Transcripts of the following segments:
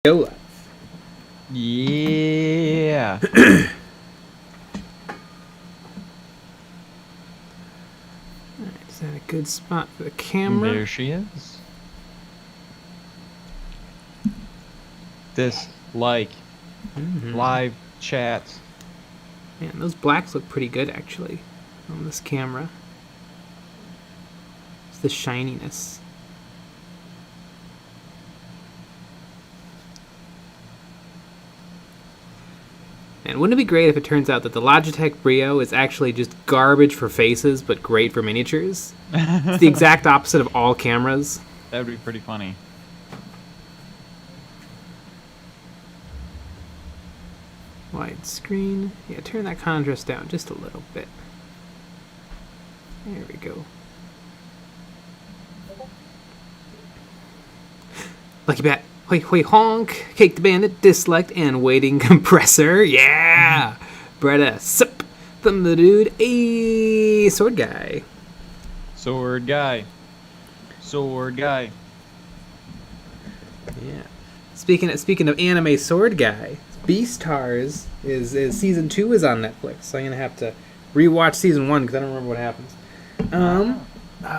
Go. Yeah. Is that a good spot for the camera? There she is. Live chat. Man, those blacks look pretty good actually on this camera. It's the shininess. And wouldn't it be great if it turns out that the Logitech Brio is actually just garbage for faces, but great for miniatures? It's the exact opposite of all cameras. That would be pretty funny. Widescreen. Yeah, turn that contrast down just a little bit. There we go. Lucky Bat. Hoi hoi honk. Cake the Bandit. Disliked and waiting compressor. Yeah! Bretta. Sup. Thumb the Dude. A sword guy. Sword guy. Sword guy. Yeah. Speaking of anime sword guy, Beastars is season 2 is on Netflix, so I'm gonna have to rewatch season 1 because I don't remember what happens.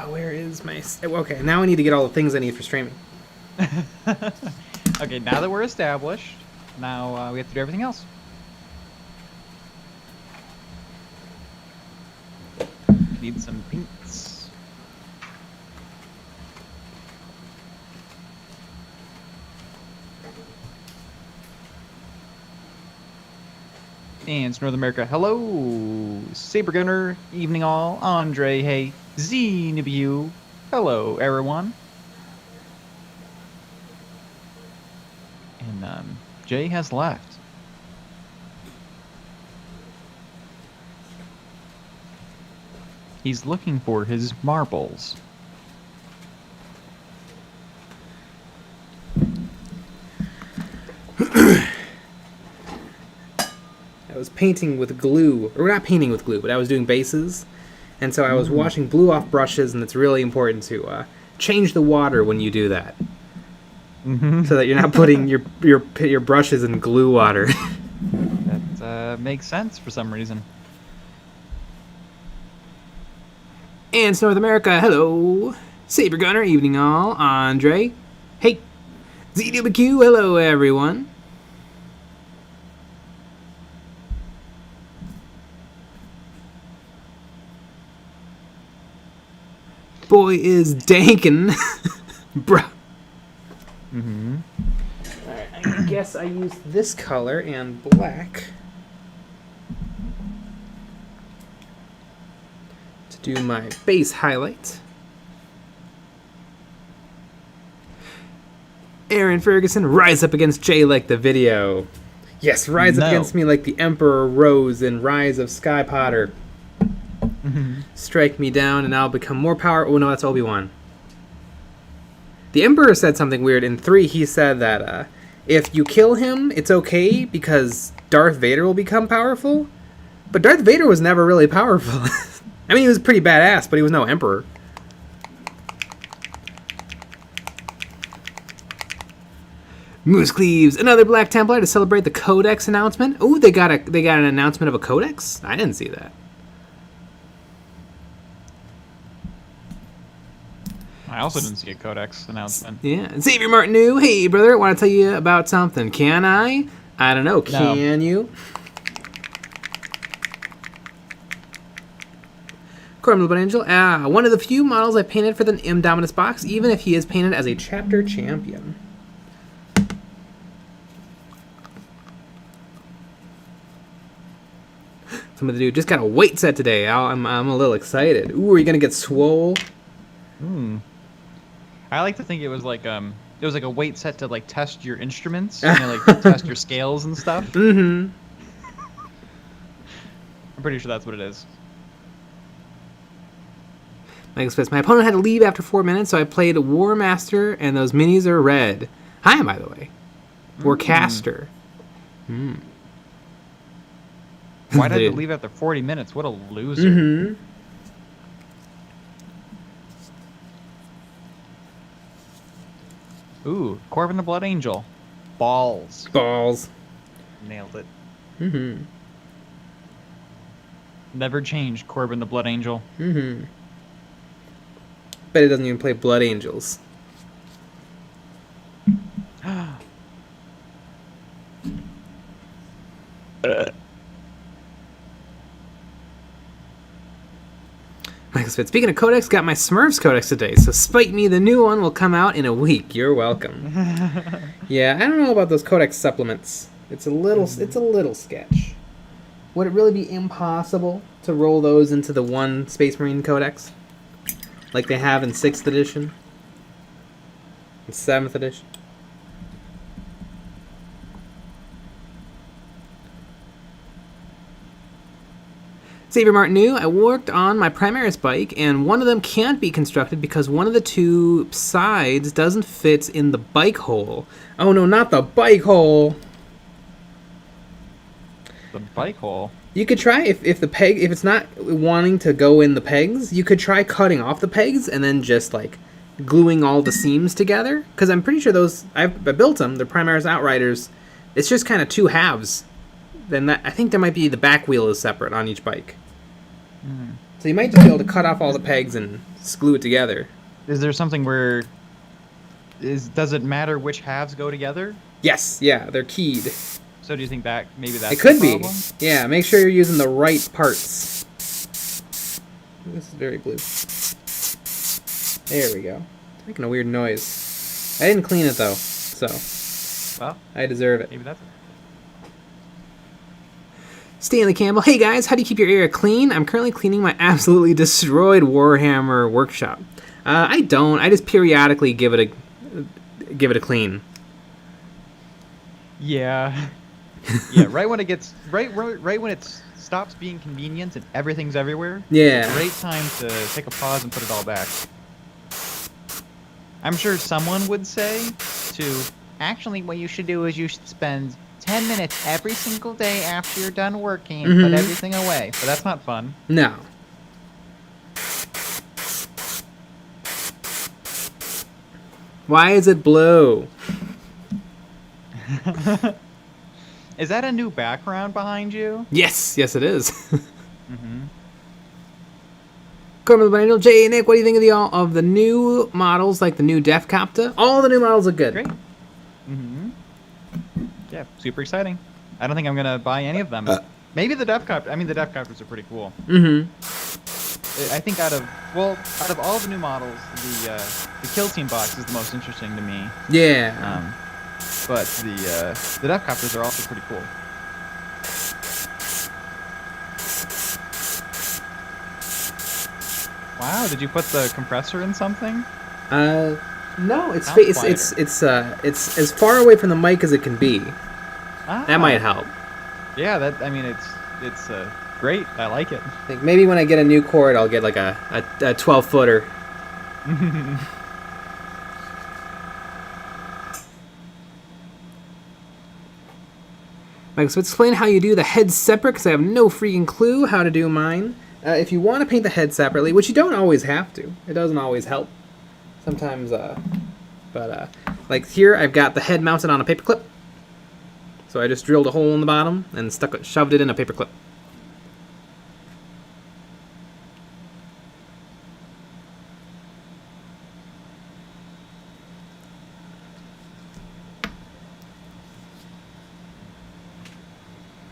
Where is my? Okay, now I need to get all the things I need for streaming. Okay, now that we're established, now we have to do everything else. Need some paints. And it's North America. Hello, Saber Gunner. Evening all. Andre. Hey, Zenibu. Hello, everyone. And Jay has left. He's looking for his marbles. I was painting with glue, or not painting with glue, but I was doing bases, and so I was washing glue off brushes, and it's really important to change the water when you do that. So that you're not putting your brushes in glue water. That makes sense for some reason. And it's North America, hello. Saber Gunner, evening all. Andre. Hey. ZWQ, hello everyone. Boy is dankin'. Bruh. Alright, I guess I used this color and black to do my base highlight. Aaron Ferguson, rise up against Jay like the video. Yes, rise up against me like the Emperor rose in Rise of Sky Potter. Strike me down and I'll become more powerful. Oh no, that's Obi-Wan. The Emperor said something weird. In 3, he said that if you kill him, it's okay because Darth Vader will become powerful. But Darth Vader was never really powerful. I mean, he was pretty badass, but he was no Emperor. Moose Cleaves, another Black Templar to celebrate the Codex announcement. Oh, they got an announcement of a Codex? I didn't see that. I also didn't see a Codex announcement. Yeah. Xavier Martineau, hey brother, want to tell you about something. Can I? I don't know. Can you? Corbin Blood Angel, one of the few models I painted for the INDOMITUS box, even if he is painted as a chapter champion. Some of the dude just got a weight set today. I'm a little excited. Ooh, are you gonna get swole? I like to think it was like a weight set to like test your instruments, like test your scales and stuff. I'm pretty sure that's what it is. Michael Spitz, my opponent had to leave after 4 minutes, so I played War Master, and those minis are red. Hi, by the way. Warcaster. Why did it leave after 40 minutes? What a loser. Ooh, Corbin the Blood Angel. balls. Balls. Nailed it. Mm-hmm. Never changed, Corbin the Blood Angel. Mm-hmm. Bet it doesn't even play Blood Angels. Michael Spitz, speaking of codex, got my Smurfs codex today, so spite me, the new one will come out in a week. You're welcome. Yeah, I don't know about those codex supplements. It's a little sketch. Would it really be impossible to roll those into the one Space Marine codex? Like they have in 6th edition? And 7th edition? Xavier Martin knew I worked on my Primaris bike, and one of them can't be constructed because one of the two sides doesn't fit in the bike hole. Oh no, not the bike hole! The bike hole? You could try, if it's not wanting to go in the pegs, you could try cutting off the pegs and then just, like, gluing all the seams together. Because I'm pretty sure those, I built them, they're Primaris Outriders. It's just kind of two halves. Then I think there might be the back wheel is separate on each bike. Mm. So you might just be able to cut off all the pegs and glue it together. Is there something where... Does it matter which halves go together? Yes, yeah, they're keyed. So do you think that maybe that's It could the be. problem? Yeah, make sure you're using the right parts. This is very blue. There we go. It's making a weird noise. I didn't clean it though, so Well, I deserve it. maybe that's it. Stanley Campbell, hey guys, how do you keep your area clean? I'm currently cleaning my absolutely destroyed Warhammer workshop. I don't. I just periodically give it a clean. Yeah. Yeah, right when it gets right when it stops being convenient and everything's everywhere. Yeah. Great time to take a pause and put it all back. I'm sure someone would say to actually what you should do is you should spend 10 minutes every single day after you're done working and put everything away. But that's not fun. No. Why is it blue? Is that a new background behind you? Yes, yes it is. Mm-hmm. Corbin the Angel, Jay, Nick, what do you think of the new models, like the new Def Copta? All the new models are good. Great. Mm-hmm. Yeah, super exciting. I don't think I'm gonna buy any of them. Maybe the Def Copter. I mean, the Def Copters are pretty cool. Mm-hmm. I think out of all the new models, the Kill Team box is the most interesting to me. Yeah. But the Def Copters are also pretty cool. Wow, did you put the compressor in something? No, it's Sounds it's as far away from the mic as it can be. Ah, That might help. Yeah, it's great. I like it. I think maybe when I get a new cord, I'll get like a 12-footer. Michael, so explain how you do the head separate, because I have no freaking clue how to do mine. If you want to paint the head separately, which you don't always have to, it doesn't always help. Sometimes, like here, I've got the head mounted on a paper clip. So I just drilled a hole in the bottom and shoved it in a paper clip.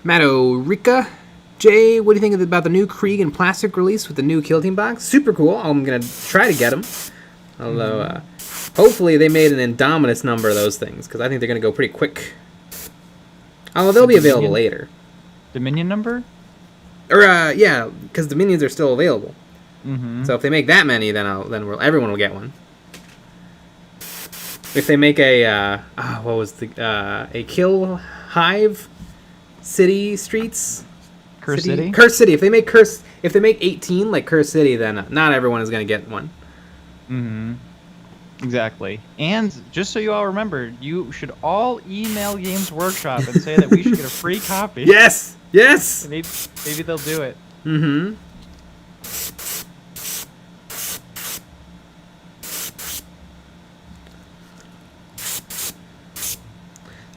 Mato-Rika. Jay, what do you think about the new Krieg and Plastic release with the new Kill Team box? Super cool. I'm going to try to get them. Although, hopefully they made an Indomitus number of those things, because I think they're going to go pretty quick. Although they'll be available later. Dominion number? Or, yeah, because Dominions are still available. Mm-hmm. So if they make that many, then everyone will get one. If they make a, what was a Kill Hive City Streets? Curse City? Curse City. If they make 18 like Curse City, then not everyone is going to get one. Mm-hmm. Exactly. And just so you all remember, you should all email Games Workshop and say that we should get a free copy. Yes! Yes! Maybe they'll do it. Mm-hmm.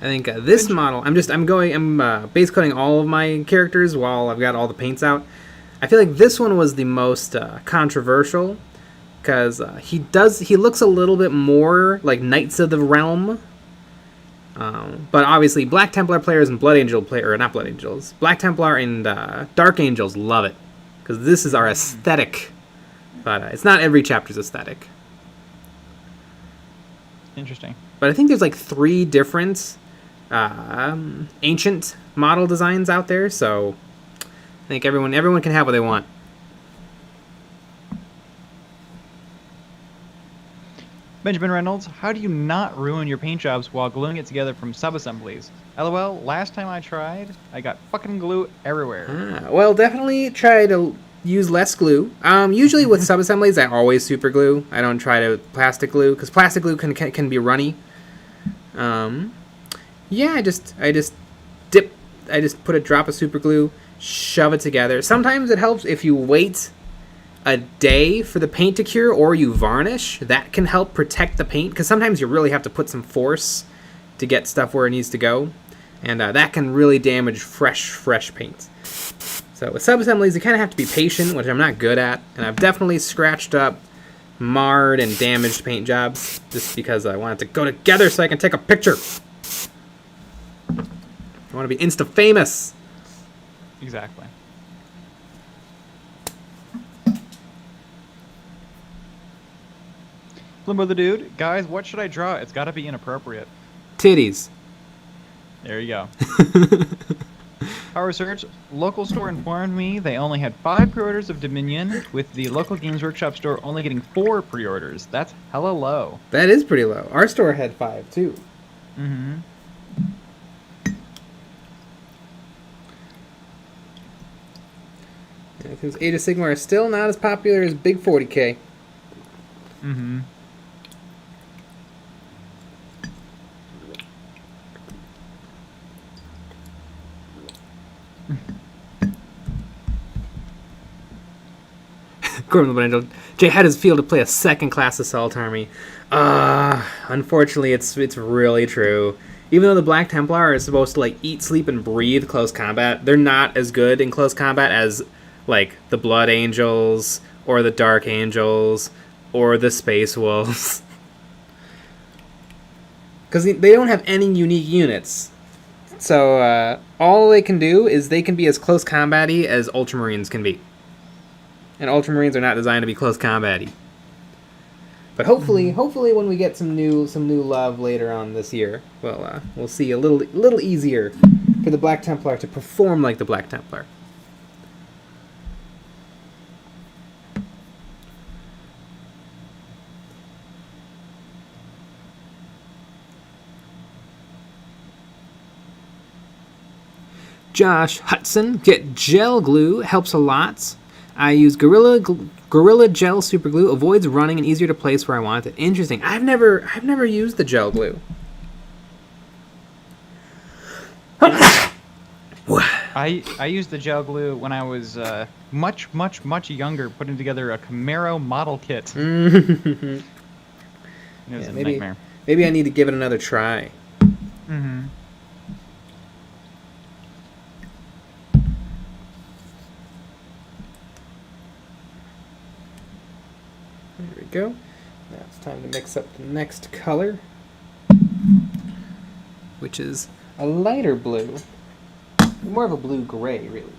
I think this model, I'm base coating all of my characters while I've got all the paints out. I feel like this one was the most controversial because he looks a little bit more like Knights of the Realm. But obviously Black Templar players and Blood Angel not Blood Angels, Black Templar and Dark Angels love it because this is our aesthetic. But it's not every chapter's aesthetic. Interesting. But I think there's like 3 different ancient model designs out there, so I think everyone can have what they want. Benjamin Reynolds, how do you not ruin your paint jobs while gluing it together from sub-assemblies? LOL, last time I tried, I got fucking glue everywhere. Well, definitely try to use less glue. Usually with sub-assemblies, I always super glue. I don't try to plastic glue, because plastic glue can be runny. Yeah, I just put a drop of super glue, shove it together. Sometimes it helps if you wait a day for the paint to cure or you varnish. That can help protect the paint, because sometimes you really have to put some force to get stuff where it needs to go, and that can really damage fresh paint. So with sub-assemblies, you kind of have to be patient, which I'm not good at, and I've definitely scratched up, marred, and damaged paint jobs just because I want it to go together so I can take a picture. I want to be insta-famous. Exactly. Limbo the Dude, guys, what should I draw? It's got to be inappropriate. Titties. There you go. Our research, local store informed me they only had 5 pre-orders of Dominion, with the local Games Workshop store only getting 4 pre-orders. That's hella low. That is pretty low. Our store had 5 too. Mm-hmm. Because Age of Sigmar is still not as popular as Big 40k. Mm-hmm. Jay, how does it feel to play a second-class assault army? Unfortunately, it's really true. Even though the Black Templar is supposed to like eat, sleep, and breathe close combat, they're not as good in close combat as like the Blood Angels or the Dark Angels or the Space Wolves, because they don't have any unique units. So all they can do is they can be as close combat-y as Ultramarines can be. And Ultramarines are not designed to be close combat-y. But hopefully when we get some new love later on this year, we'll see a little easier for the Black Templar to perform like the Black Templar. Josh Hudson, get gel glue, helps a lot. I use Gorilla Gel Super Glue, avoids running and easier to place where I want it. Interesting. I've never used the gel glue. I used the gel glue when I was much younger, putting together a Camaro model kit. It was a nightmare. Maybe I need to give it another try. Mm-hmm. There we go. Now it's time to mix up the next color, which is a lighter blue. More of a blue-gray, really.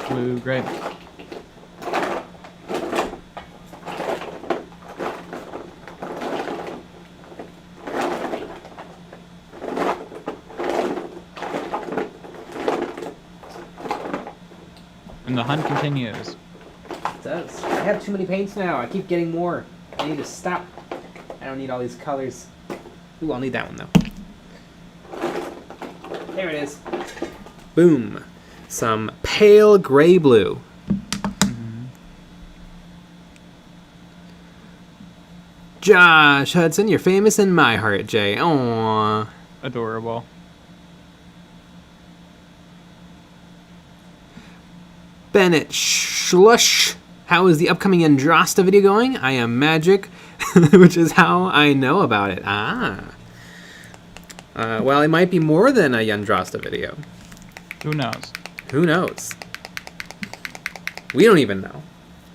Blue-gray. And the hunt continues. It does. I have too many paints now. I keep getting more. I need to stop. I don't need all these colors. Ooh, I'll need that one, though. There it is. Boom. Some pale gray blue. Mm-hmm. Josh Hudson, you're famous in my heart, Jay. Aww. Adorable. Bennett Schlush. How is the upcoming Andrasta video going? I am magic, which is how I know about it. Well, it might be more than a Yundrasta video. Who knows? Who knows? We don't even know.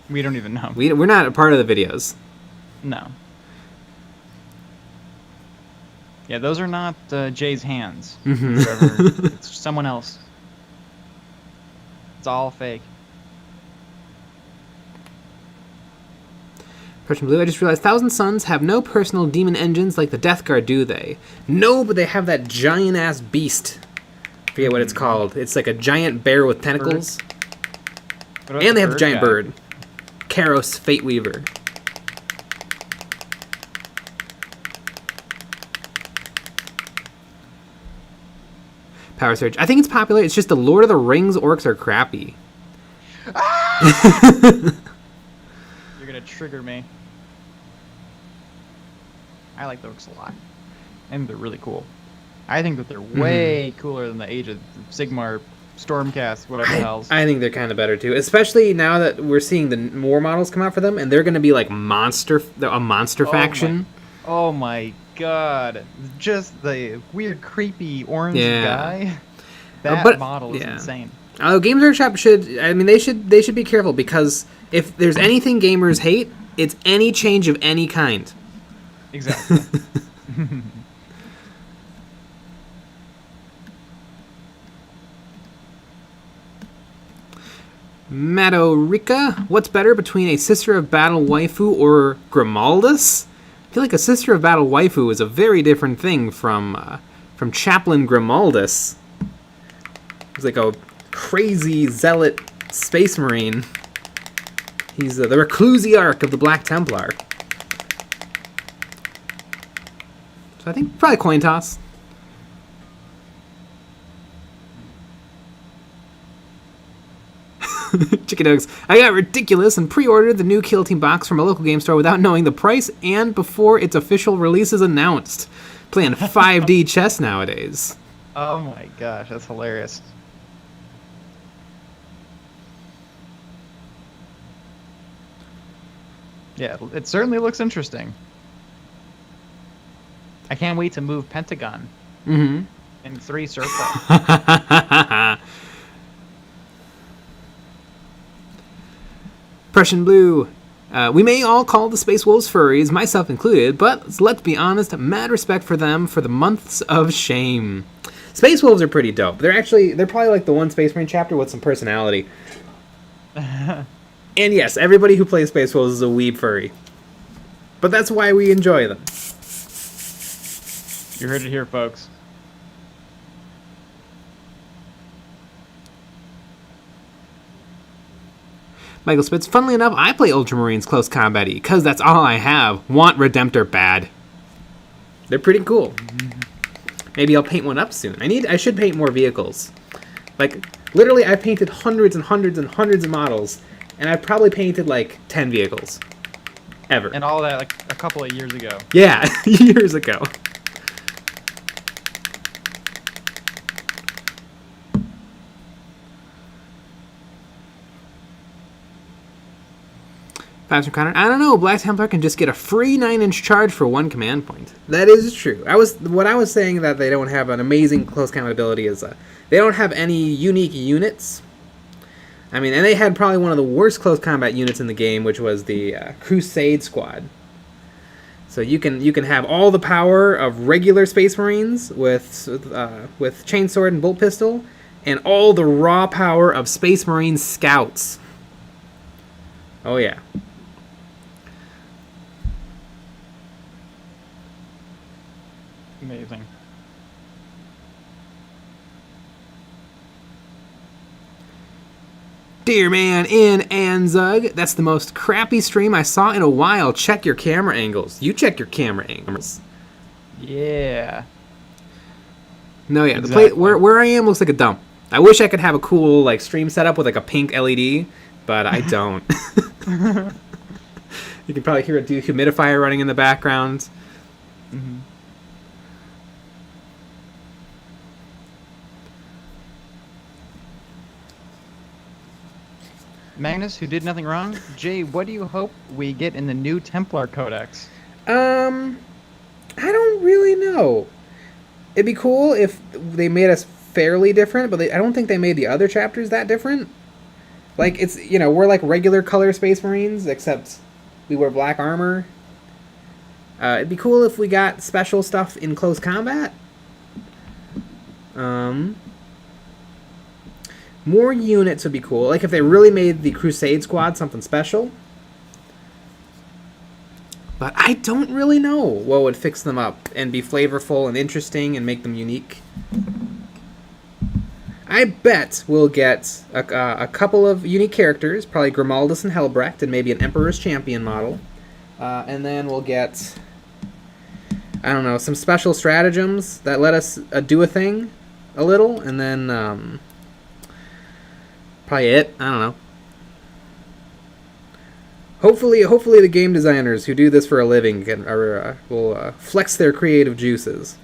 We don't even know. We're not a part of the videos. No. Yeah, those are not Jay's hands. It's someone else. It's all fake. Prussian Blue, I just realized Thousand Suns have no personal demon engines like the Death Guard, do they? No, but they have that giant-ass beast. I forget what it's called. It's like a giant bear with tentacles. And they have the giant bird. Karos Fate Weaver. Power Surge. I think it's popular. It's just the Lord of the Rings orcs are crappy. You're gonna trigger me. I like the orcs a lot. And they're really cool. I think that they're way cooler than the Age of Sigmar, Stormcast, whatever the hell's. I think they're kind of better too, especially now that we're seeing the more models come out for them, and they're going to be like a monster faction. Oh my god! Just the weird, creepy orange guy. That model is insane. Games Workshop should. I mean, they should be careful, because if there's anything gamers hate, it's any change of any kind. Exactly. Madorica, what's better between a Sister of Battle waifu or Grimaldus? I feel like a Sister of Battle waifu is a very different thing from Chaplain Grimaldus. He's like a crazy zealot space marine. He's the Reclusiarch of the Black Templar. So I think probably coin toss. Chicken Dogs. I got ridiculous and pre-ordered the new Kill Team box from a local game store without knowing the price and before its official release is announced. Playing 5D chess nowadays. Oh my gosh, that's hilarious. Yeah, it certainly looks interesting. I can't wait to move Pentagon in 3 circles. Prussian Blue. We may all call the Space Wolves furries, myself included, but let's be honest, mad respect for them for the months of shame. Space Wolves are pretty dope. They're probably like the one Space Marine chapter with some personality. And yes, everybody who plays Space Wolves is a weeb furry. But that's why we enjoy them. You heard it here, folks. Michael Spitz, funnily enough, I play Ultramarines close combat-y, because that's all I have. Want Redemptor bad. They're pretty cool. Maybe I'll paint one up soon. I should paint more vehicles. Like, literally, I've painted hundreds and hundreds and hundreds of models, and I've probably painted, like, 10 vehicles. Ever. And all that, like, a couple of years ago. Yeah, years ago. Connor, I don't know. Black Templar can just get a free 9-inch charge for 1 command point. That is true. What I was saying that they don't have an amazing close combat ability is they don't have any unique units. I mean, and they had probably one of the worst close combat units in the game, which was the Crusade Squad. So you can have all the power of regular Space Marines with chainsword and bolt pistol, and all the raw power of Space Marine Scouts. Oh yeah. Amazing. Dear man in Anzug, that's the most crappy stream I saw in a while. Check your camera angles. You check your camera angles. Yeah. No, yeah, Exactly. the plate where I am looks like a dump. I wish I could have a cool like stream setup with like a pink LED, but I don't. You can probably hear a dehumidifier running in the background. Mm-hmm. Magnus, who did nothing wrong. Jay, what do you hope we get in the new Templar Codex? I don't really know. It'd be cool if they made us fairly different, but I don't think they made the other chapters that different. Like, it's, you know, we're like regular color Space Marines, except we wear black armor. It'd be cool if we got special stuff in close combat. More units would be cool. Like, if they really made the Crusade Squad something special. But I don't really know what would fix them up and be flavorful and interesting and make them unique. I bet we'll get a couple of unique characters, probably Grimaldus and Helbrecht, and maybe an Emperor's Champion model. And then we'll get, I don't know, some special stratagems that let us do a thing a little, and then probably it. I don't know. Hopefully the game designers who do this for a living will flex their creative juices.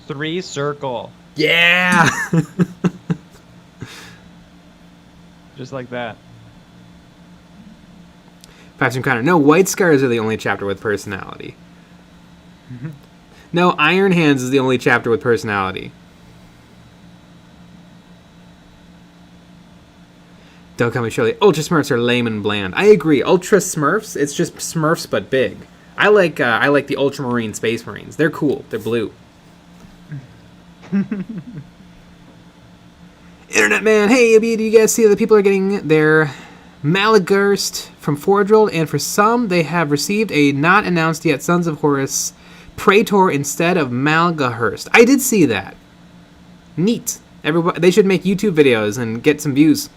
3 circle. Yeah! Just like that. Faction Connor. No, White Scars are the only chapter with personality. No, Iron Hands is the only chapter with personality. Don't call me Shirley. Ultra Smurfs are lame and bland. I agree. Ultra Smurfs, it's just Smurfs but big. I like the Ultramarine Space Marines. They're cool. They're blue. Internet man, hey, do you guys see that people are getting their Malagurst from Fordrilled, and for some, they have received a not announced yet Sons of Horus Praetor instead of Malgahurst. I did see that. Neat. Everybody, they should make YouTube videos and get some views.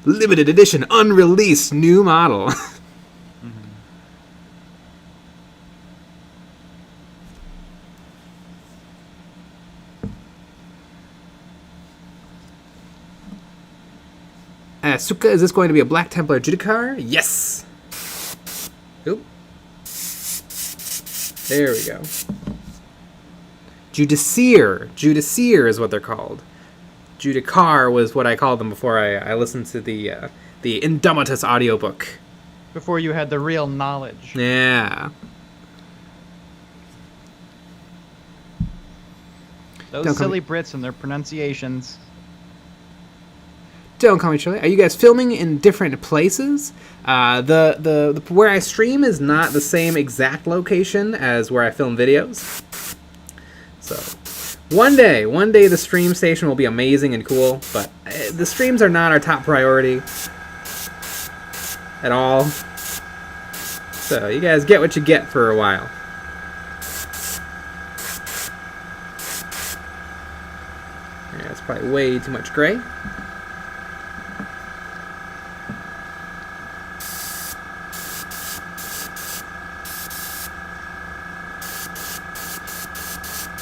Limited edition, unreleased, new model. Suka, is this going to be a Black Templar Judicar? Yes! Oop. There we go. Judiciar. Judiciar is what they're called. Judicar was what I called them before I listened to the INDOMITUS audiobook. Before you had the real knowledge. Yeah. Those silly Brits and their pronunciations. Don't call me Shirley. Are you guys filming in different places? The where I stream is not the same exact location as where I film videos. So, one day the stream station will be amazing and cool, but the streams are not our top priority at all. So, you guys get what you get for a while. Yeah, that's probably way too much gray.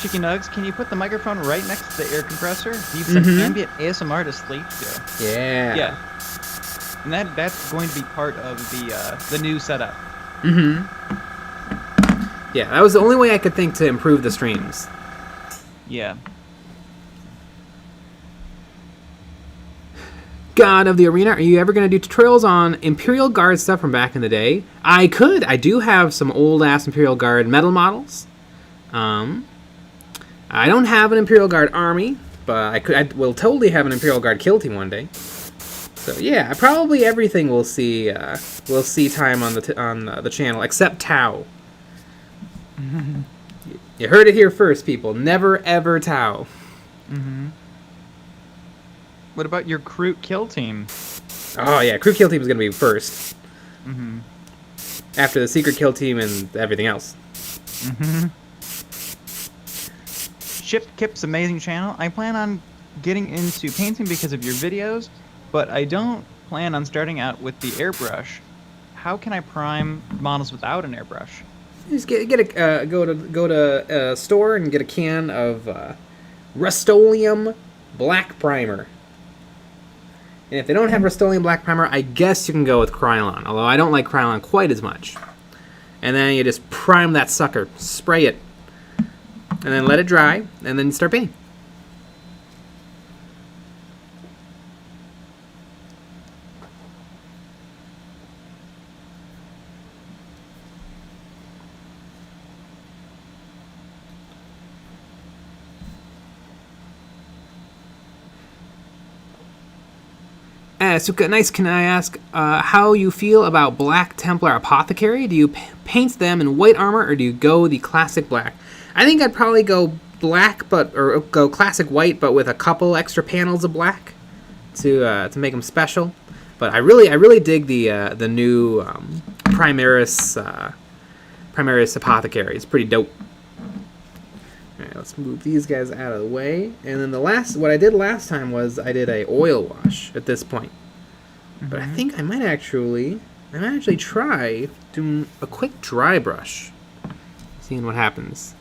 Chicky Nugs, can you put the microphone right next to the air compressor? Need some ambient ASMR to sleep to. Yeah. Yeah. And that's going to be part of the new setup. Yeah, that was the only way I could think to improve the streams. Yeah. God of the Arena, are you ever going to do tutorials on Imperial Guard stuff from back in the day? I could. I do have some old-ass Imperial Guard metal models. I don't have an Imperial Guard army, but I will totally have an Imperial Guard kill team one day. So yeah, probably everything we'll see time on the channel except Tau. You heard it here first, people. Never ever Tau. What about your Kroot kill team? Oh yeah, crew kill team is gonna be first. After the secret kill team and everything else. Chip Kip's amazing channel. I plan on getting into painting because of your videos, but I don't plan on starting out with the airbrush. How can I prime models without an airbrush? Just go to a store and get a can of Rust-Oleum Black Primer. And if they don't have Rust-Oleum Black Primer, I guess you can go with Krylon, although I don't like Krylon quite as much. And then you just prime that sucker, spray it, and then let it dry, and then start painting. Suka, nice. Can I ask how you feel about Black Templar Apothecary? Do you paint them in white armor, or do you go the classic black? I think I'd probably go black, or go classic white, but with a couple extra panels of black to make them special. But I really dig the new Primaris Apothecary. It's pretty dope. All right, let's move these guys out of the way. And then what I did last time was I did a oil wash at this point. But I think I might actually try doing a quick dry brush, seeing what happens.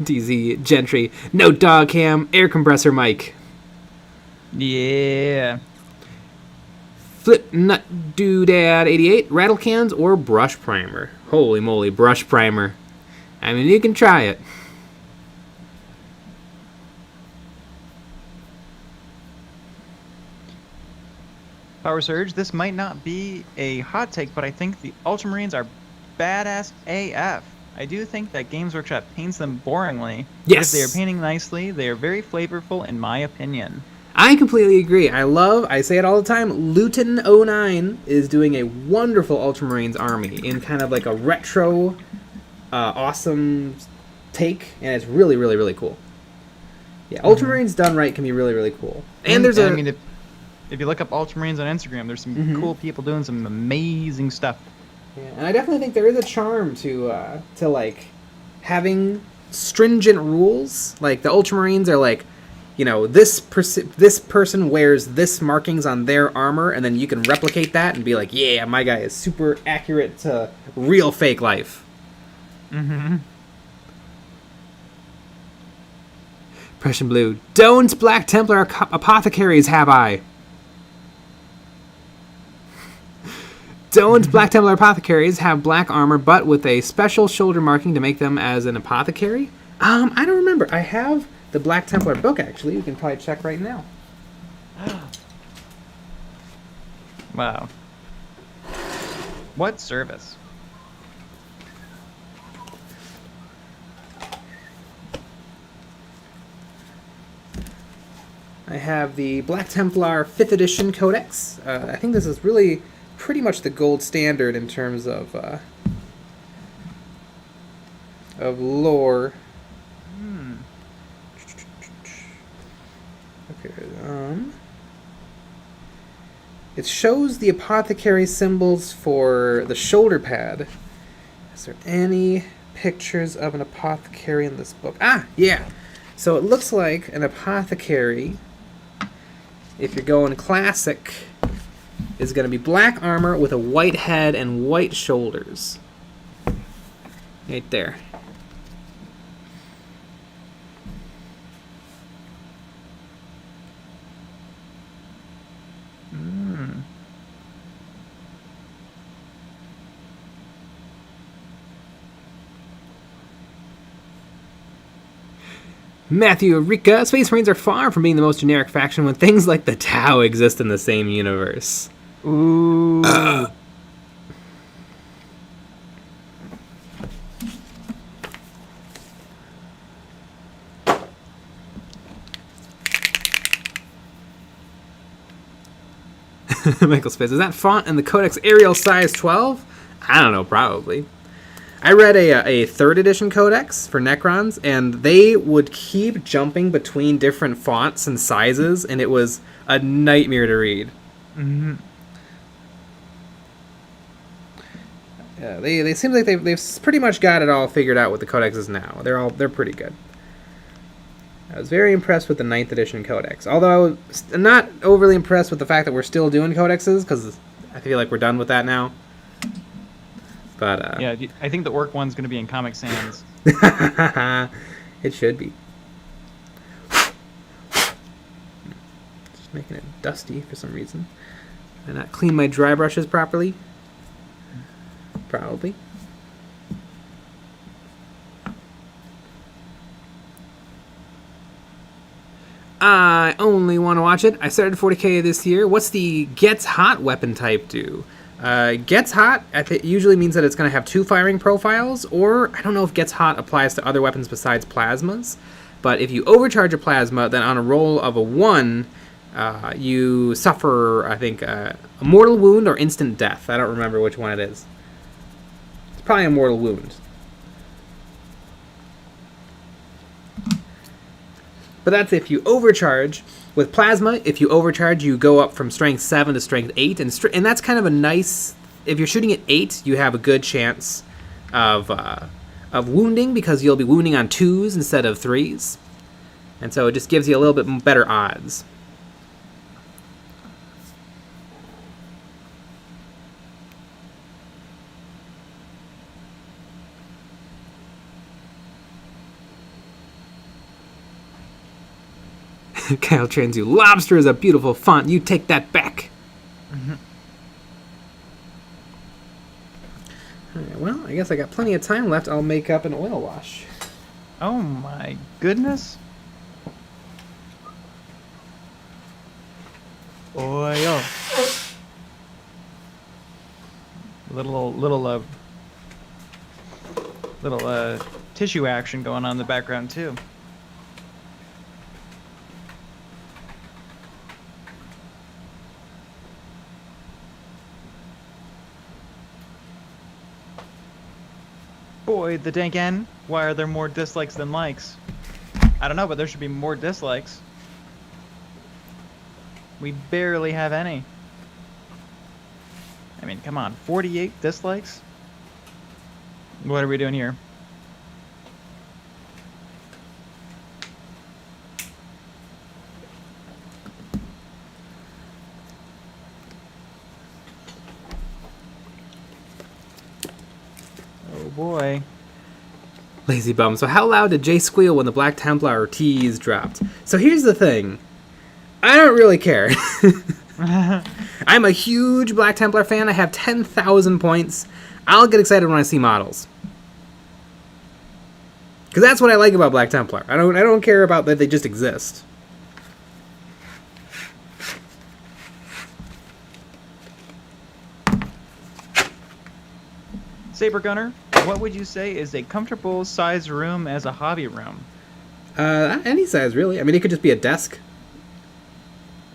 DZ Gentry, no dog cam, air compressor mic. Yeah. Flip Nut Doodad 88, rattle cans or brush primer. Holy moly, brush primer. I mean, you can try it. Power Surge, this might not be a hot take, but I think the Ultramarines are badass AF. I do think that Games Workshop paints them boringly. Yes. But if they are painting nicely, they are very flavorful, in my opinion. I completely agree. I say it all the time, Luton 09 is doing a wonderful Ultramarines army in kind of like a retro, awesome take, and it's really, really, really cool. Yeah, Ultramarines done right can be really, really cool. And there's if you look up Ultramarines on Instagram, there's some cool people doing some amazing stuff. Yeah, and I definitely think there is a charm to like having stringent rules. Like the Ultramarines are like, you know, this person wears this markings on their armor, and then you can replicate that and be like, yeah, my guy is super accurate to real fake life. Prussian Blue, don't Black Templar Apothecaries have I? Don't Black Templar Apothecaries have black armor, but with a special shoulder marking to make them as an apothecary? I don't remember. I have the Black Templar book, actually. We can probably check right now. Wow. What service? I have the Black Templar 5th edition Codex. I think this is really pretty much the gold standard in terms of lore. Okay, it shows the apothecary symbols for the shoulder pad. Is there any pictures of an apothecary in this book? Ah, yeah. So it looks like an apothecary, if you're going classic, is going to be black armor with a white head and white shoulders. Right there. Matthew Rika, Space Marines are far from being the most generic faction when things like the Tau exist in the same universe. Ooh. Michael Spitz, is that font in the Codex Arial size 12? I don't know, probably. I read a 3rd edition Codex for Necrons, and they would keep jumping between different fonts and sizes, and it was a nightmare to read. Yeah, they seem like they've pretty much got it all figured out with the codexes now. They're pretty good. I was very impressed with the 9th edition Codex, although I'm not overly impressed with the fact that we're still doing codexes, because I feel like we're done with that now. But yeah, I think the Orc one's going to be in Comic Sans. It should be. Just making it dusty for some reason. Did I not clean my dry brushes properly? Probably. I only want to watch it. I started 40k this year. What's the Gets Hot weapon type do? Gets hot usually means that it's going to have 2 firing profiles, or I don't know if gets hot applies to other weapons besides plasmas. But if you overcharge a plasma, then on a roll of a 1, you suffer, I think, a mortal wound or instant death. I don't remember which one it is. It's probably a mortal wound. But that's if you overcharge. With plasma, if you overcharge, you go up from strength 7 to strength 8. And that's kind of a nice... If you're shooting at 8, you have a good chance of wounding, because you'll be wounding on 2s instead of 3s. And so it just gives you a little bit better odds. Kyle trains you. Lobster is a beautiful font. You take that back. Mm-hmm. Alright, well, I guess I got plenty of time left. I'll make up an oil wash. Oh my goodness. Oil. Little tissue action going on in the background too. Boy, the dank N. Why are there more dislikes than likes? I don't know, but there should be more dislikes. We barely have any. I mean, come on, 48 dislikes? What are we doing here? Oh boy. Lazy bum. So how loud did Jay squeal when the Black Templar Ortiz dropped? So here's the thing. I don't really care. I'm a huge Black Templar fan. I have 10,000 points. I'll get excited when I see models. Because that's what I like about Black Templar. I don't care about that they just exist. Saber Gunner, what would you say is a comfortable sized room as a hobby room? Any size, really. I mean, it could just be a desk.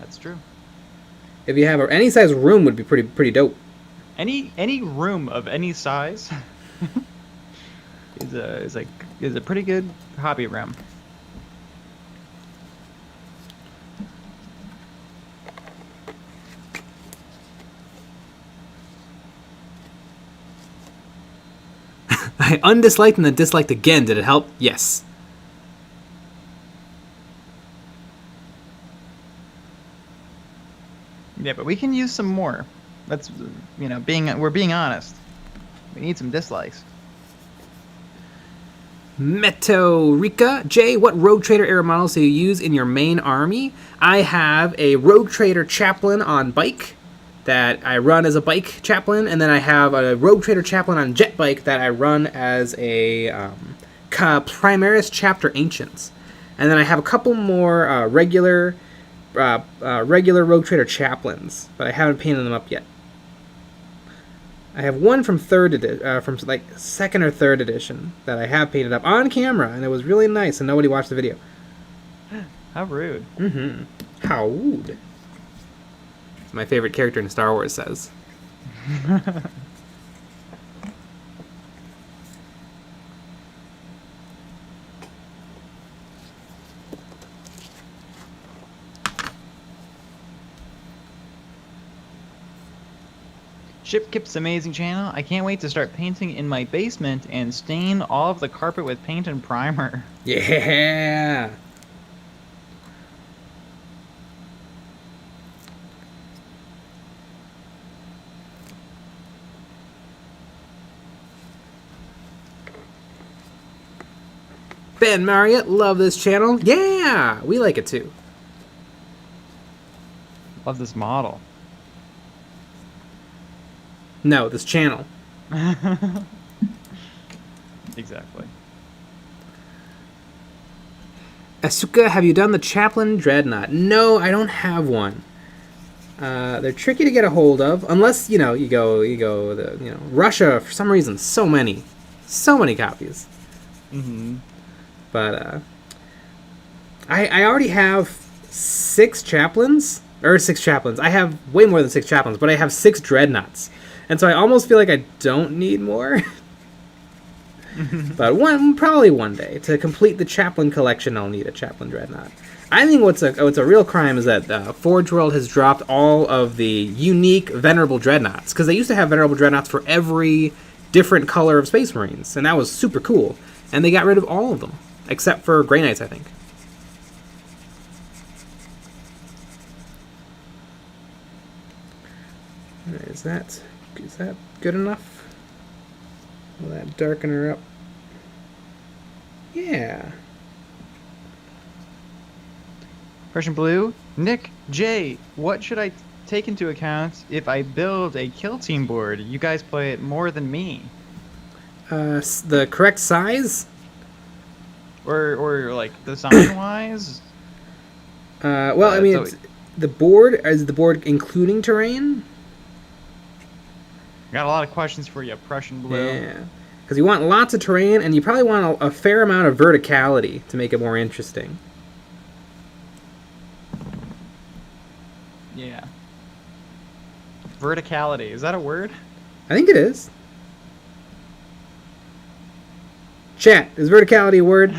That's true. If you have any size room, would be pretty dope. Any room of any size is a pretty good hobby room. I undisliked and then disliked again. Did it help? Yes. Yeah, but we can use some more. That's, you know, we're being honest. We need some dislikes. Meto-Rika. Jay, what Rogue Trader era models do you use in your main army? I have a Rogue Trader Chaplain on bike that I run as a bike chaplain, and then I have a Rogue Trader Chaplain on jet bike that I run as a Primaris Chapter Ancients. And then I have a couple more regular Rogue Trader Chaplains, but I haven't painted them up yet. I have one from from like 2nd or 3rd edition that I have painted up on camera, and it was really nice, and nobody watched the video. How rude. Mm-hmm. How rude. It's my favorite character in Star Wars says. Shipkip's amazing channel. I can't wait to start painting in my basement and stain all of the carpet with paint and primer. Yeah. Ben Marriott, love this channel. Yeah, we like it too. Love this model. No, this channel. Exactly. Asuka, have you done the Chaplain Dreadnought? No, I don't have one. They're tricky to get a hold of, unless you go Russia for some reason. So many copies. Mm-hmm. But I already have 6 chaplains. I have way more than 6 chaplains, but I have 6 dreadnoughts, and so I almost feel like I don't need more. But probably one day to complete the chaplain collection, I'll need a chaplain dreadnought. I think what's a real crime is that Forge World has dropped all of the unique venerable dreadnoughts, because they used to have venerable dreadnoughts for every different color of Space Marines, and that was super cool. And they got rid of all of them except for Grey Knights, I think. Is that good enough? Will that darken her up? Yeah. Prussian Blue, Nick, Jay, what should I take into account if I build a kill team board? You guys play it more than me. The correct size? Or like design wise? Well, I mean, it's, the board is the board including terrain. Got a lot of questions for you, Prussian Blue. Yeah, because you want lots of terrain, and you probably want a fair amount of verticality to make it more interesting. Yeah. Verticality, is that a word? I think it is. Chat, is verticality a word?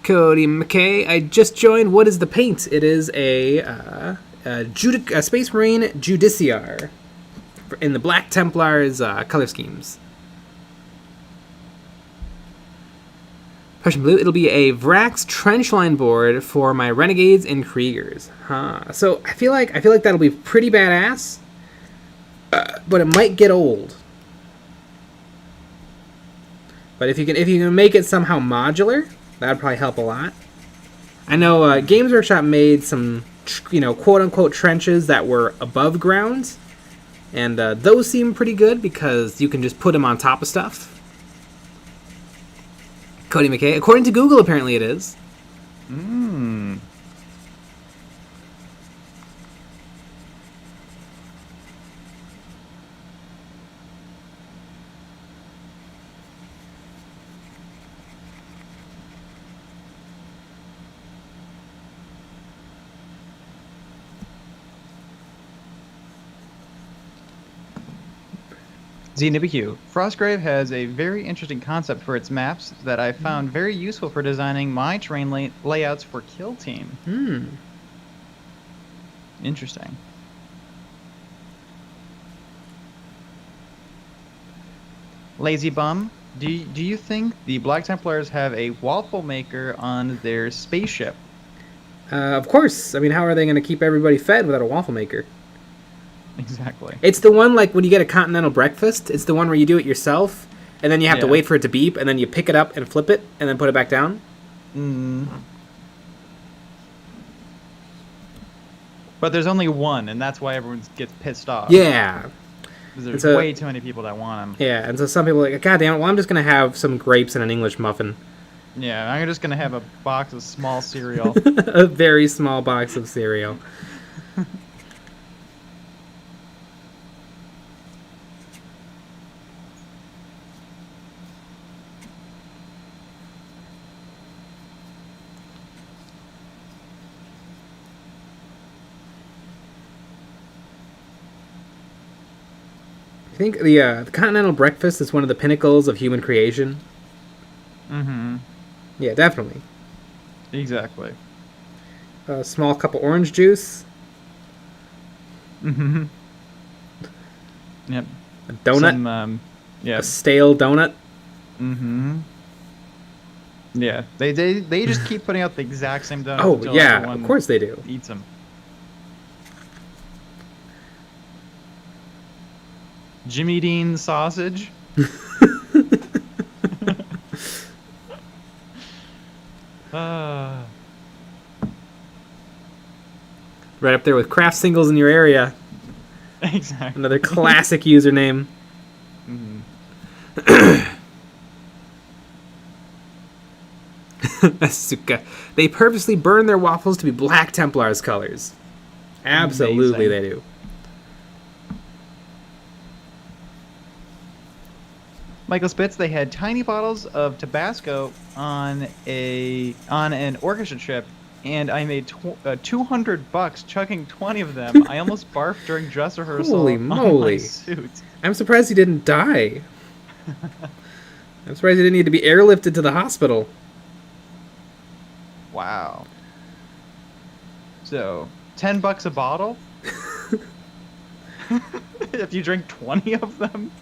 Cody McKay, I just joined. What is the paint? It is a Space Marine Judiciar in the Black Templars color schemes. Prussian Blue, it'll be a Vrax Trenchline board for my Renegades and Kriegers. Huh. So I feel like that'll be pretty badass, but it might get old. But if you can make it somehow modular, that'd probably help a lot. I know Games Workshop made some, quote-unquote trenches that were above ground, and those seem pretty good because you can just put them on top of stuff. Cody McKay, according to Google, apparently it is. ZNibQ. Frostgrave has a very interesting concept for its maps that I found very useful for designing my terrain layouts for Kill Team. Interesting. Lazy Bum, do you think the Black Templars have a waffle maker on their spaceship? Of course. I mean, how are they going to keep everybody fed without a waffle maker? Exactly. It's the one like when you get a continental breakfast. It's the one where you do it yourself, and then you have to wait for it to beep, and then you pick it up and flip it, and then put it back down. But there's only one, and that's why everyone gets pissed off. Yeah. There's way too many people that want them. Yeah, and so some people are like, God damn it, well, I'm just going to have some grapes and an English muffin. Yeah, I'm just going to have a box of small cereal. A very small box of cereal. I think the continental breakfast is one of the pinnacles of human creation. Yeah, definitely. Exactly. A small cup of orange juice. Yep. A donut. Some, a stale donut. Yeah, they just keep putting out the exact same donut. Oh until yeah, everyone of course they do. Eats them. Jimmy Dean sausage. Right up there with craft singles in your area. Exactly. Another classic username. Asuka. They purposely burn their waffles to be Black Templars colors. Absolutely, Amazing. they do. Michael Spitz, they had tiny bottles of Tabasco on an orchestra trip, and I made $200 chugging 20 of them. I almost barfed during dress rehearsal Holy on my moly. suit. I'm surprised he didn't die. I'm surprised he didn't need to be airlifted to the hospital. Wow. So, $10 a bottle? If you drink 20 of them?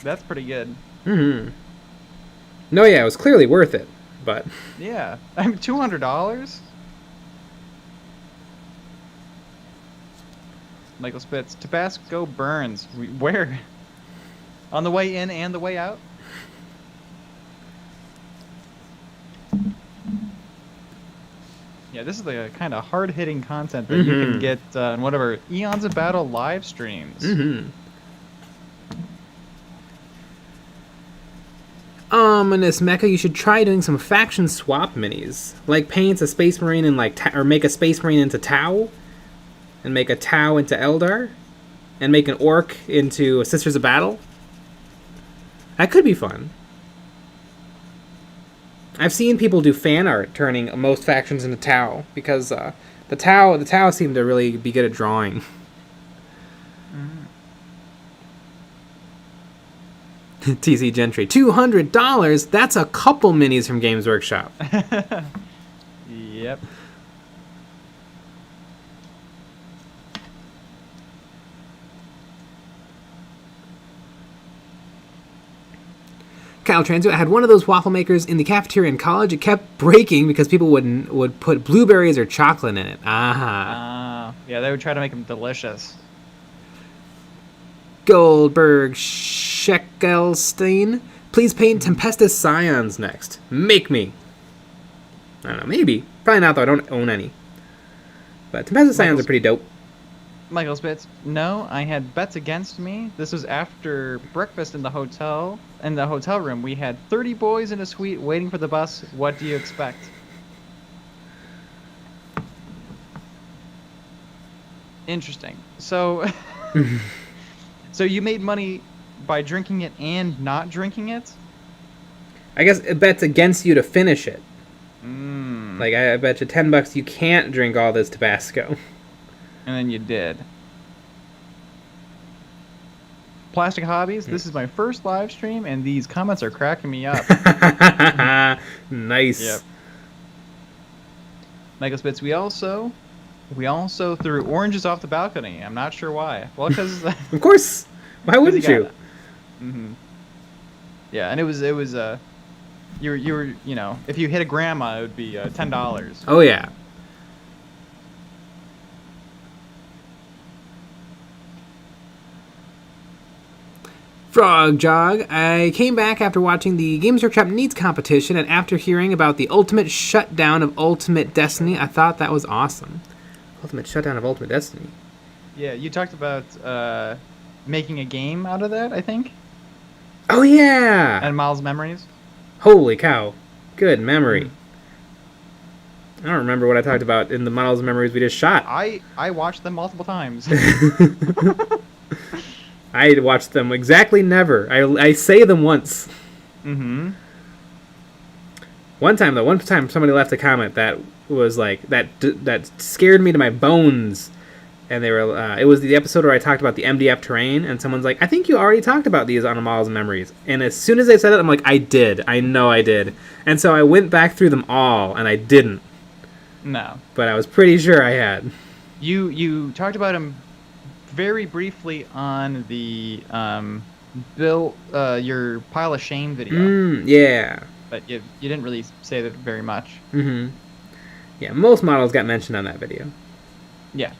That's pretty good. Mm-hmm. No, yeah, it was clearly worth it, but... Yeah. I mean, $200? Michael Spitz, Tabasco burns. Where? On the way in and the way out? Yeah, this is the kind of hard-hitting content that you can get on whatever Eons of Battle live streams. In this mecha, you should try doing some faction swap minis. Like paint a Space Marine in or make a Space Marine into Tau, and make a Tau into Eldar, and make an Orc into a Sisters of Battle. That could be fun. I've seen people do fan art turning most factions into Tau, because the Tau seem to really be good at drawing. TC Gentry, $200? That's a couple minis from Games Workshop. Yep. Kyle Transit, I had one of those waffle makers in the cafeteria in college. It kept breaking because people would put blueberries or chocolate in it. Yeah, they would try to make them delicious. Goldberg Scheckelstein, please paint Tempestus Scions next. Make me. I don't know, maybe. Probably not, though. I don't own any. But Tempestus Scions are pretty dope. Michael Spitz, no, I had bets against me. This was after breakfast in the hotel. In the hotel room, we had 30 boys in a suite waiting for the bus. What do you expect? Interesting. So, so you made money by drinking it and not drinking it? I guess it bets against you to finish it. Like, I bet you $10 you can't drink all this Tabasco. And then you did. Plastic Hobbies, this is my first live stream, and these comments are cracking me up. Nice. Yep. Michael Spitz, we also threw oranges off the balcony. I'm not sure why. Well, because of course. Why wouldn't you? Yeah, and it was you were if you hit a grandma, it would be $10. Oh yeah. Frog Jog, I came back after watching the Games Workshop Needs competition, and after hearing about the ultimate shutdown of Ultimate Destiny, I thought that was awesome. Ultimate shutdown of Ultimate Destiny. Yeah, you talked about making a game out of that, I think. Oh yeah! And Miles' Memories. Holy cow. Good memory. I don't remember what I talked about in the Miles' Memories we just shot. I watched them multiple times. I watched them exactly never. I say them once. One time somebody left a comment that was like that scared me to my bones, and they were it was the episode where I talked about the MDF terrain, and someone's like, I think you already talked about these on a Miles Memories, and as soon as they said it, I'm like, I did. I know I did, and so I went back through them all, and I didn't. No, but I was pretty sure I had. You talked about him very briefly on the your pile of shame video. Yeah. But you didn't really say that very much. Yeah, most models got mentioned on that video. Yeah.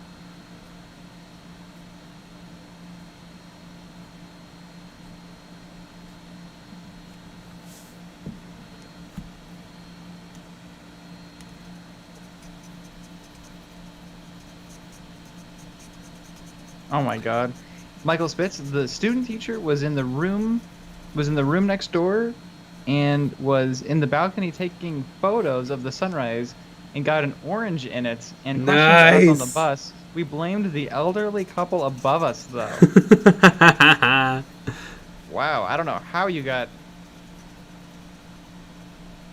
Oh my God. Michael Spitz, the student teacher, was in the room next door, and was in the balcony taking photos of the sunrise, and got an orange in it, and questioned us on the Nice. bus. We blamed the elderly couple above us, though. Wow, I don't know how you got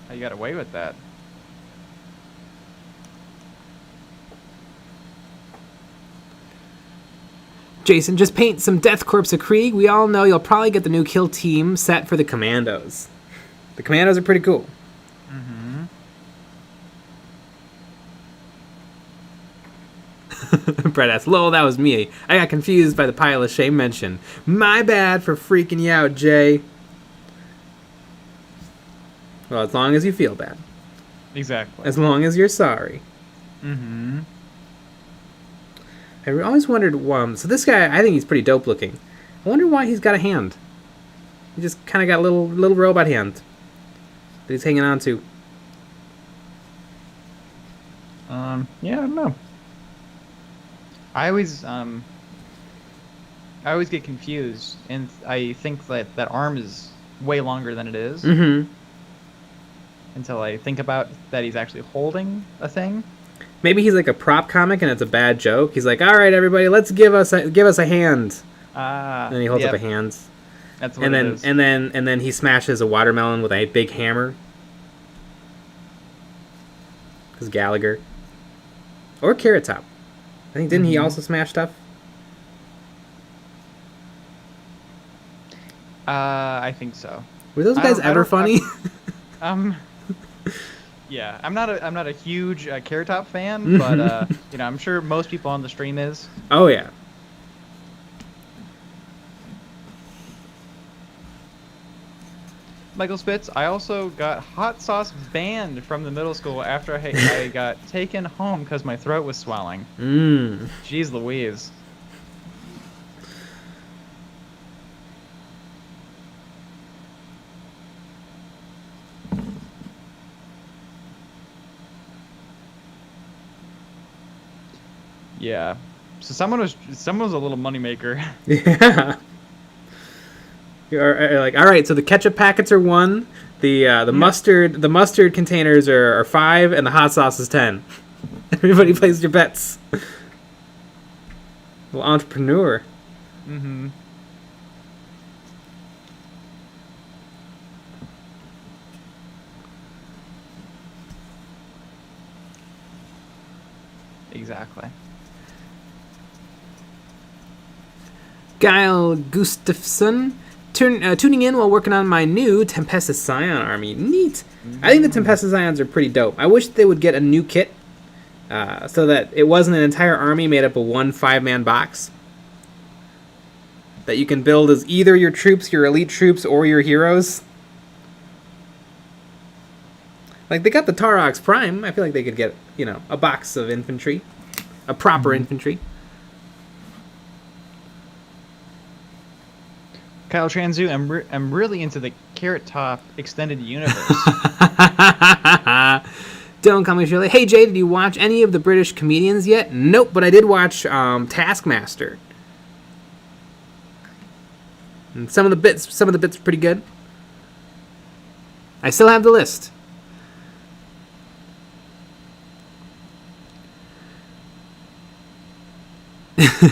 away with that. Jason, just paint some Death Corps of Krieg. We all know you'll probably get the new kill team set for the Commandos. The Commandos are pretty cool. Brett asks, lol, that was me. I got confused by the pile of shame mention. My bad for freaking you out, Jay. Well, as long as you feel bad. Exactly. As long as you're sorry. Mm-hmm. I always wondered, so this guy, I think he's pretty dope looking. I wonder why he's got a hand. He just kind of got a little robot hand that he's hanging on to. Yeah, I don't know. I always get confused, and I think that arm is way longer than it is. Mm-hmm. Until I think about that he's actually holding a thing. Maybe he's like a prop comic and it's a bad joke. He's like, all right, everybody, let's give us a hand. And then he holds up a hand. That's what it is. And then he smashes a watermelon with a big hammer. Because Gallagher. Or Carrot Top. I think, didn't he also smash stuff? I think so. Were those guys ever funny? Yeah, I'm not a huge Carrot Top fan, but I'm sure most people on the stream is. Oh yeah. Michael Spitz, I also got hot sauce banned from the middle school after I got taken home because my throat was swelling. Jeez Louise. Yeah. So someone was a little moneymaker. Yeah. You're like, all right, so the ketchup packets are 1, the mustard containers are 5, and the hot sauce is 10. Everybody plays your bets. Little entrepreneur. Mm-hmm. Exactly. Guile Gustafsson, tuning in while working on my new Tempestus Scion army. Neat. I think the Tempestus Scions are pretty dope. I wish they would get a new kit so that it wasn't an entire army made up of one 5-man box that you can build as either your troops, your elite troops, or your heroes. Like, they got the Tarox Prime. I feel like they could get, a box of infantry. A proper infantry. Kyle Transu, I'm really into the Carrot Top extended universe. Don't call me Shirley. Hey Jay, did you watch any of the British comedians yet? Nope, but I did watch Taskmaster. And some of the bits are pretty good. I still have the list.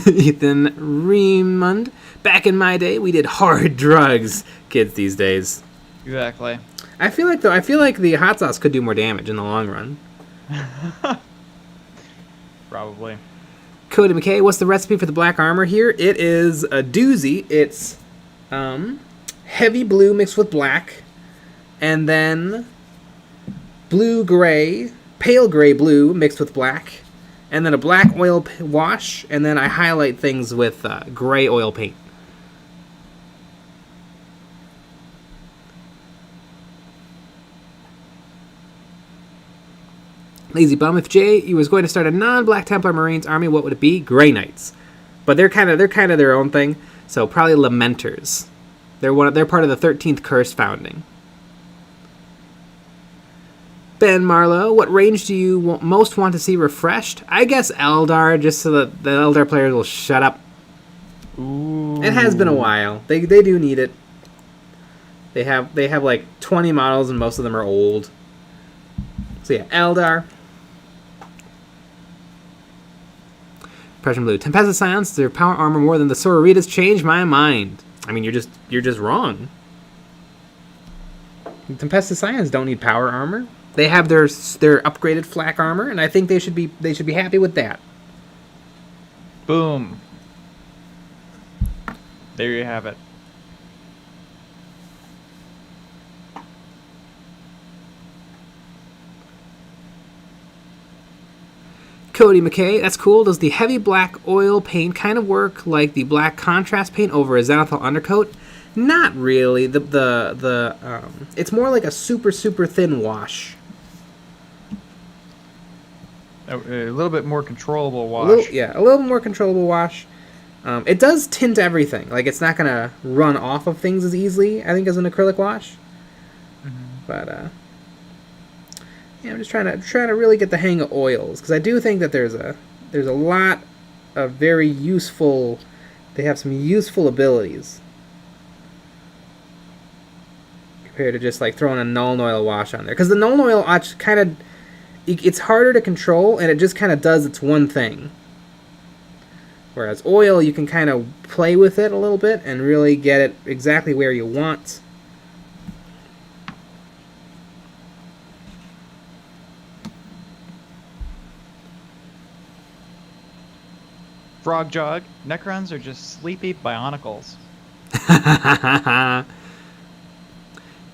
Ethan Riemund. Back in my day, we did hard drugs. Kids these days. Exactly. I feel like the hot sauce could do more damage in the long run. Probably. Cody McKay, what's the recipe for the black armor here? It is a doozy. It's heavy blue mixed with black, and then pale gray blue mixed with black, and then a black oil wash, and then I highlight things with gray oil paint. Lazy Bum, if Jay was going to start a non-Black Templar Marines army, what would it be? Grey Knights. But they're kind of their own thing, so probably Lamenters. They're part of the 13th Cursed founding. Ben Marlowe, what range do you most want to see refreshed? I guess Eldar, just so that the Eldar players will shut up. Ooh. It has been a while. They do need it. They have like 20 models and most of them are old. So yeah, Eldar. Prussian Blue. Tempest Scions, their power armor more than the Sororitas changed my mind. I mean, you're just wrong. Tempest Scions don't need power armor. They have their upgraded flak armor, and I think they should be happy with that. Boom. There you have it. Cody McKay, that's cool. Does the heavy black oil paint kind of work like the black contrast paint over a Zenithal undercoat? Not really. It's more like a super thin wash. A little bit more controllable wash. A little more controllable wash. It does tint everything. Like, it's not gonna run off of things as easily, I think, as an acrylic wash. Mm-hmm. But yeah, I'm just trying to really get the hang of oils, because I do think that there's a lot of very useful. They have some useful abilities compared to just like throwing a null oil wash on there, because the null oil wash kind of, it's harder to control, and it just kind of does its one thing. Whereas oil, you can kind of play with it a little bit and really get it exactly where you want. Frog Jog. Necrons are just sleepy bionicles.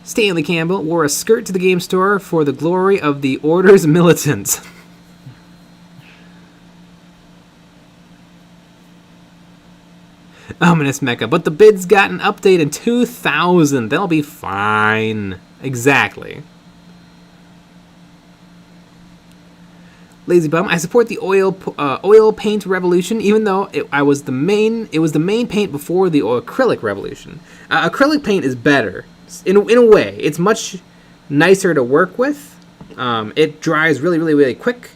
Stanley Campbell wore a skirt to the game store for the glory of the Order's militants. Ominous Mecha, but the bids got an update in 2000. They'll be fine. Exactly. Lazy Bum, I support the oil paint revolution, even though it was the main paint before the acrylic revolution. Acrylic paint is better in a way. It's much nicer to work with. It dries really quick,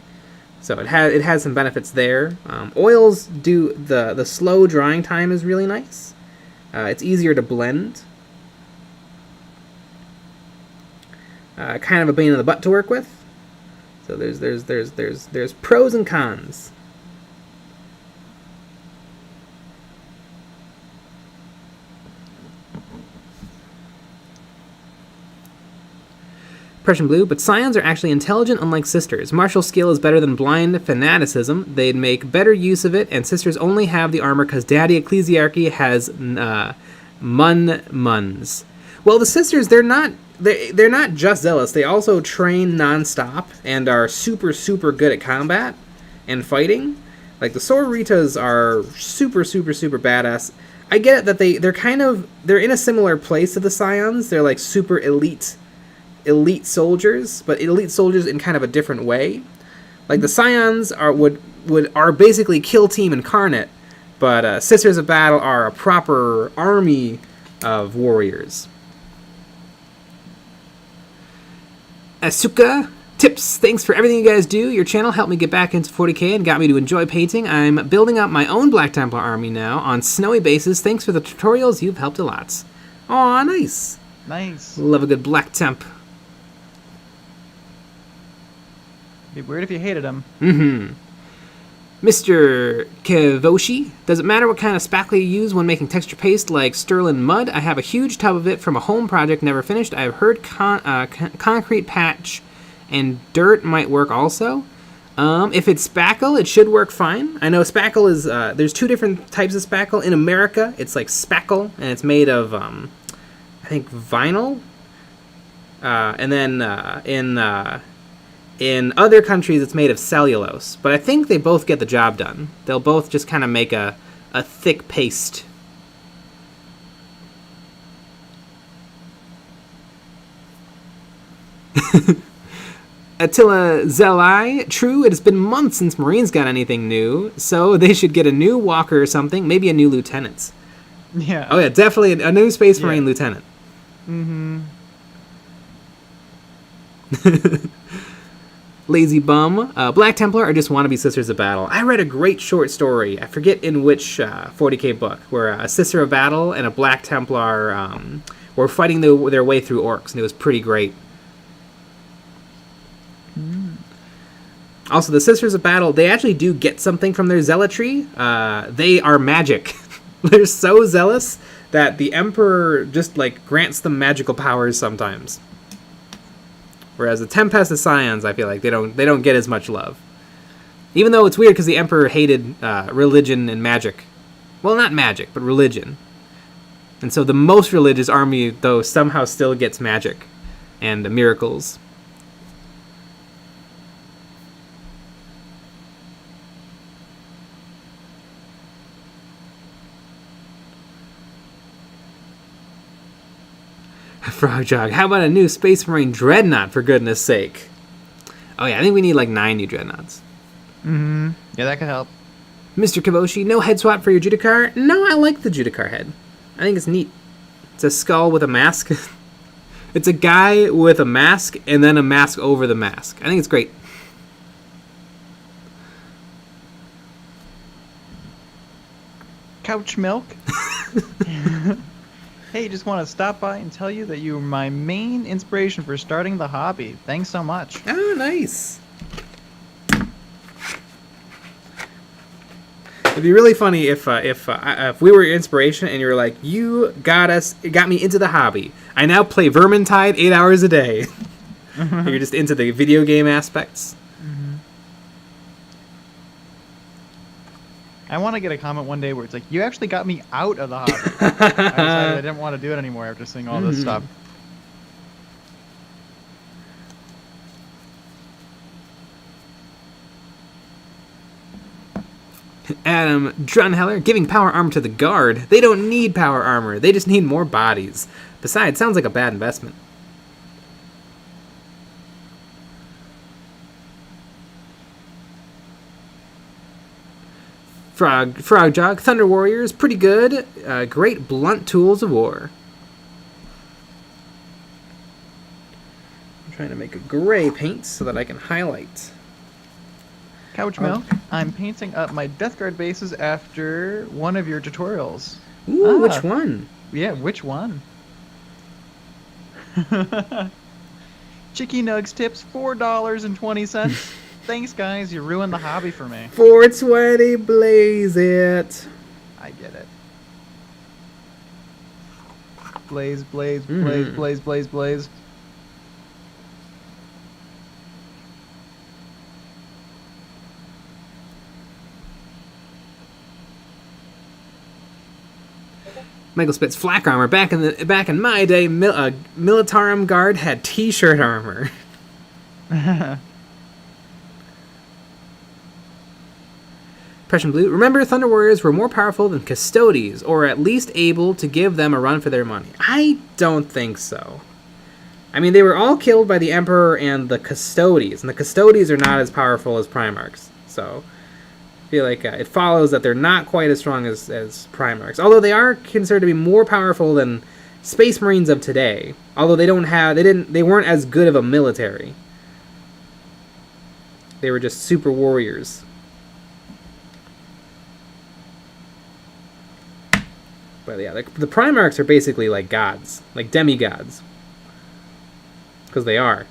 so it has some benefits there. Oils do the slow drying time is really nice. It's easier to blend. Kind of a pain in the butt to work with. So there's pros and cons. Prussian Blue, but Scions are actually intelligent, unlike Sisters. Martial skill is better than blind fanaticism. They'd make better use of it, and Sisters only have the armor because Daddy Ecclesiarchy has muns. Well, the Sisters, they're not just zealous. They also train nonstop and are super good at combat and fighting. Like, the Sororitas are super badass. I get it that they're in a similar place to the Scions. They're like super elite soldiers, but elite soldiers in kind of a different way. Like, the Scions are basically Kill Team incarnate, but Sisters of Battle are a proper army of warriors. Asuka Tips, thanks for everything you guys do. Your channel helped me get back into 40k and got me to enjoy painting. I'm building up my own Black Templar army now on snowy bases. Thanks for the tutorials. You've helped a lot. Aw, nice. Nice. Love a good Black Temp. Be weird if you hated him. Mm-hmm. Mr. Kevoshi, does it matter what kind of spackle you use when making texture paste like Sterling Mud? I have a huge tub of it from a home project never finished. I have heard concrete patch and dirt might work also. If it's spackle, it should work fine. I know spackle is, there's two different types of spackle. In America, it's like spackle, and it's made of, I think, vinyl. And then in other countries, it's made of cellulose. But I think they both get the job done. They'll both just kind of make a thick paste. Attila Zelai, true, it has been months since Marines got anything new, so they should get a new walker or something, maybe a new lieutenant. Yeah. Oh yeah, definitely a new Space Marine Lazy Bum. Black Templar are just wannabe Sisters of Battle. I read a great short story. I forget in which 40k book, where a Sister of Battle and a Black Templar were fighting their way through orcs, and it was pretty great. Also, the Sisters of Battle, they actually do get something from their zealotry. They are magic. They're so zealous that the Emperor just, like, grants them magical powers sometimes. Whereas the Tempest of Scions, I feel like they don't get as much love. Even though it's weird because the Emperor hated religion and magic. Well, not magic, but religion. And so the most religious army, though, somehow still gets magic and miracles. Frog Jog, how about a new Space Marine Dreadnought, for goodness sake? Oh yeah, I think we need like 9 new Dreadnoughts. Mm-hmm. Yeah, that could help. Mr. Kiboshi, no head swap for your Judicar? No, I like the Judicar head. I think it's neat. It's a skull with a mask. It's a guy with a mask and then a mask over the mask. I think it's great. Couch Milk. Hey, just want to stop by and tell you that you were my main inspiration for starting the hobby. Thanks so much. Oh, nice. It'd be really funny if we were your inspiration and you were like, you got me into the hobby. I now play Vermintide 8 hours a day. You're just into the video game aspects. I want to get a comment one day where it's like, you actually got me out of the hobby. I decided I didn't want to do it anymore after seeing all this stuff. Adam Drunheller, giving power armor to the guard. They don't need power armor. They just need more bodies. Besides, sounds like a bad investment. Frog Jog, Thunder Warriors, pretty good. Great blunt tools of war. I'm trying to make a gray paint so that I can highlight. Couch Milk, I'm painting up my Death Guard bases after one of your tutorials. Ooh, which one? Yeah, which one? Chicky Nugs tips, $4.20. Thanks, guys. You ruined the hobby for me. 420, blaze it. I get it. Blaze, blaze, blaze, blaze, blaze, blaze. Michael Spitz, flak armor. Back in my day, Militarum Guard had T-shirt armor. Prussian Blue, remember Thunder Warriors were more powerful than Custodes, or at least able to give them a run for their money. I don't think so. I mean, they were all killed by the Emperor and the Custodes, and the Custodes are not as powerful as Primarchs, so I feel like it follows that they're not quite as strong as Primarchs, although they are considered to be more powerful than Space Marines of today, although they weren't as good of a military. They were just super warriors. But yeah, the Primarchs are basically like gods, like demigods. Because they are.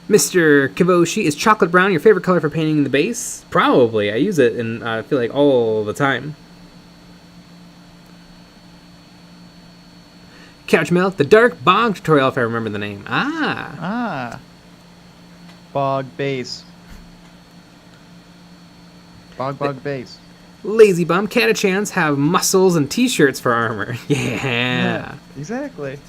Mr. Kiboshi, is chocolate brown your favorite color for painting the base? Probably. I use it and I feel like all the time. Couch Milk, the Dark Bog tutorial, if I remember the name. Bog base. Bog base. Lazy Bum, Catachans have muscles and t-shirts for armor. Yeah. Exactly.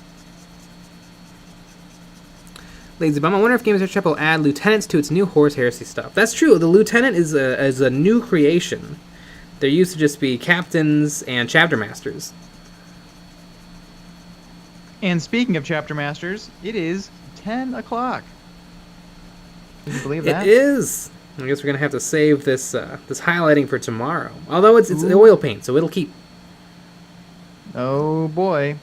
Lazy Bum, I wonder if Games Workshop will add lieutenants to its new Horse Heresy stuff. That's true. The lieutenant is a new creation. There used to just be captains and chapter masters. And speaking of chapter masters, it is 10 o'clock. Can you believe that? It is. I guess we're gonna have to save this this highlighting for tomorrow. Although it's oil paint, so it'll keep. Oh boy.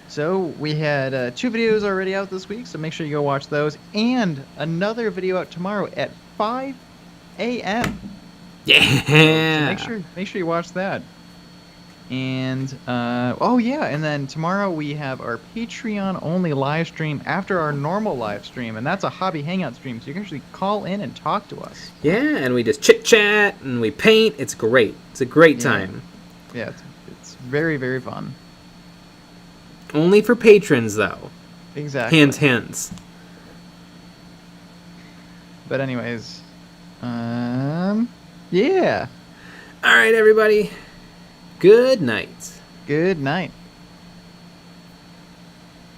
So we had 2 videos already out this week, so make sure you go watch those, and another video out tomorrow at 5 a.m. Yeah. So make sure you watch that. And oh yeah, and then tomorrow we have our Patreon only live stream after our normal live stream, and that's a hobby hangout stream, so you can actually call in and talk to us. Yeah, and we just chit chat and we paint. It's great. It's a great time. Yeah, it's very, very fun. Only for patrons though. Exactly. Hint. But anyways, yeah. All right, everybody. Good night. Good night.